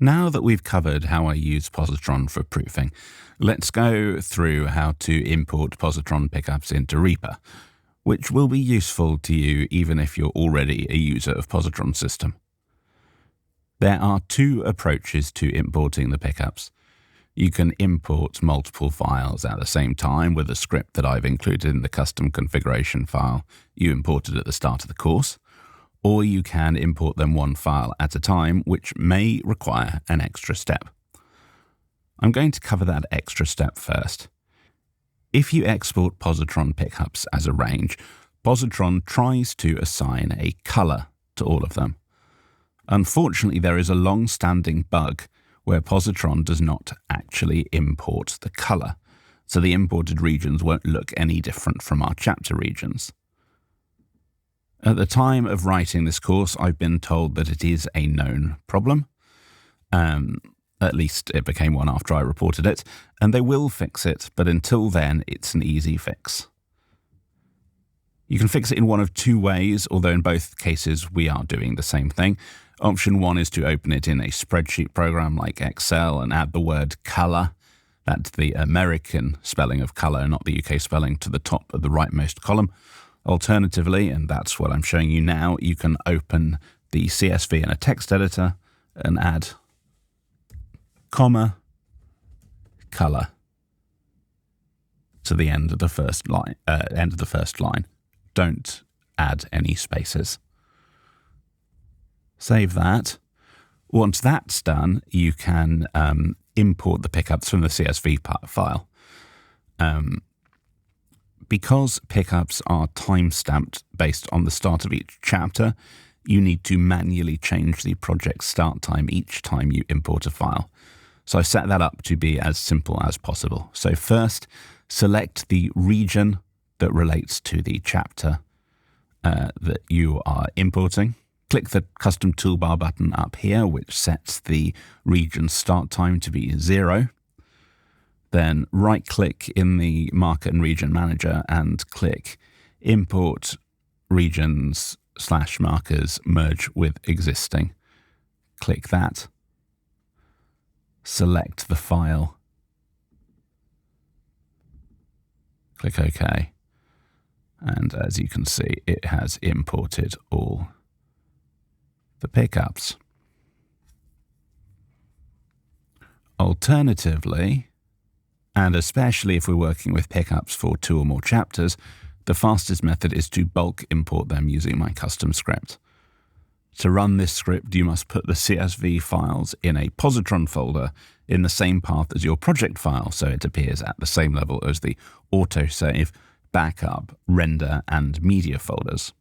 Now that we've covered how I use Pozotron for proofing, let's go through how to import Pozotron pickups into Reaper, which will be useful to you even if you're already a user of Pozotron system. There are two approaches to importing the pickups. You can import multiple files at the same time with a script that I've included in the custom configuration file you imported at the start of the course, or you can import them one file at a time, which may require an extra step. I'm going to cover that extra step first. If you export Pozotron pickups as a range, Pozotron tries to assign a color to all of them. Unfortunately, there is a long-standing bug where Pozotron does not actually import the color, so the imported regions won't look any different from our chapter regions. At the time of writing this course, I've been told that it is a known problem. At least it became one after I reported it, and they will fix it, but until then, it's an easy fix. You can fix it in one of two ways, although in both cases we are doing the same thing. Option one is to open it in a spreadsheet program like Excel and add the word color, that's the American spelling of color, not the UK spelling, to the top of the rightmost column. Alternatively, and that's what I'm showing you now, you can open the CSV in a text editor and add comma, color to the end of the first line. Don't add any spaces. Save that. Once that's done, you can import the pickups from the CSV file. Because pickups are time-stamped based on the start of each chapter, you need to manually change the project start time each time you import a file. So I set that up to be as simple as possible. So first, select the region that relates to the chapter that you are importing. Click the custom toolbar button up here, which sets the region start time to be 0. Then right-click in the Marker and Region Manager and click Import Regions/Markers Merge with Existing. Click that. Select the file. Click OK. And as you can see, it has imported all the pickups. Alternatively, and especially if we're working with pickups for 2 or more chapters, the fastest method is to bulk import them using my custom script. To run this script, you must put the CSV files in a Pozotron folder in the same path as your project file, so it appears at the same level as the autosave, backup, render, and media folders.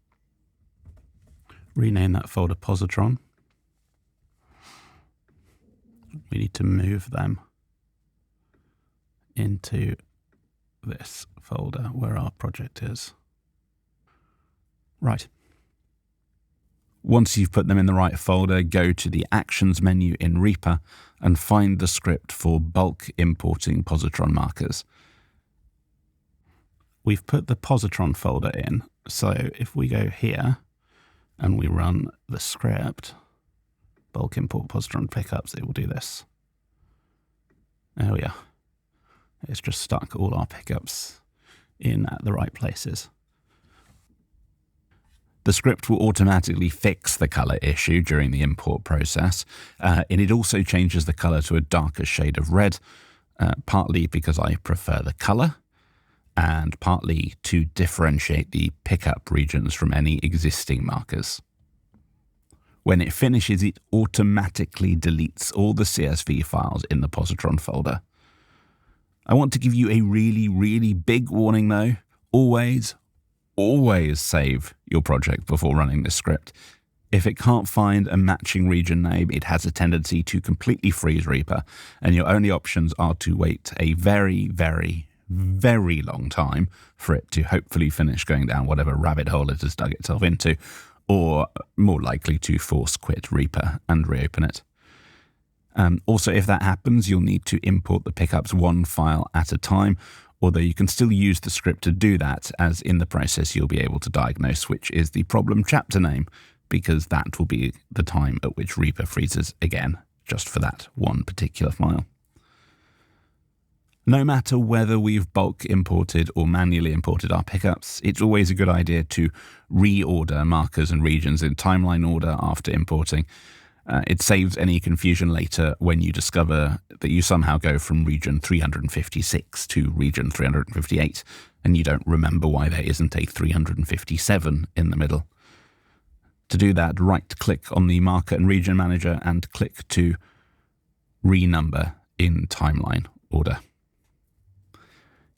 Rename that folder Pozotron. We need to move them into this folder where our project is. Right. Once you've put them in the right folder, go to the Actions menu in Reaper and find the script for bulk importing Pozotron markers. We've put the Pozotron folder in, so if we go here and we run the script, bulk import Pozotron pickups, it will do this. There we are. It's just stuck all our pickups in at the right places. The script will automatically fix the color issue during the import process, and it also changes the color to a darker shade of red, partly because I prefer the color, and partly to differentiate the pickup regions from any existing markers. When it finishes, it automatically deletes all the CSV files in the Pozotron folder. I want to give you a really, really big warning though. Always save your project before running this script. If it can't find a matching region name, it has a tendency to completely freeze Reaper, and your only options are to wait a very, very, very long time for it to hopefully finish going down whatever rabbit hole it has dug itself into, or more likely to force quit Reaper and reopen it. Also, if that happens, you'll need to import the pickups one file at a time, although you can still use the script to do that, as in the process you'll be able to diagnose which is the problem chapter name, because that will be the time at which Reaper freezes again just for that one particular file. No matter whether we've bulk imported or manually imported our pickups, it's always a good idea to reorder markers and regions in timeline order after importing. It saves any confusion later when you discover that you somehow go from region 356 to region 358, and you don't remember why there isn't a 357 in the middle. To do that, right-click on the Marker and Region Manager and click to renumber in timeline order.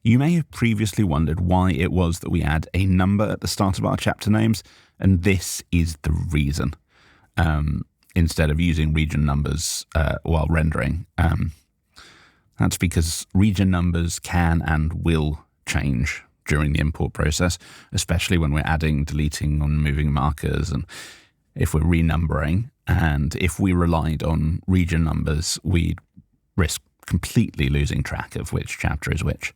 You may have previously wondered why it was that we had a number at the start of our chapter names, and this is the reason. Instead of using region numbers while rendering. That's because region numbers can and will change during the import process, especially when we're adding, deleting, or moving markers, and if we're renumbering. And if we relied on region numbers, we'd risk completely losing track of which chapter is which.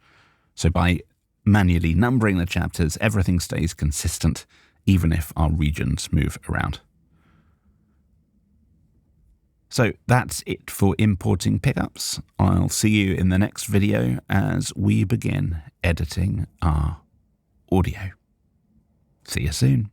So by manually numbering the chapters, everything stays consistent, even if our regions move around. So that's it for importing pickups. I'll see you in the next video as we begin editing our audio. See you soon.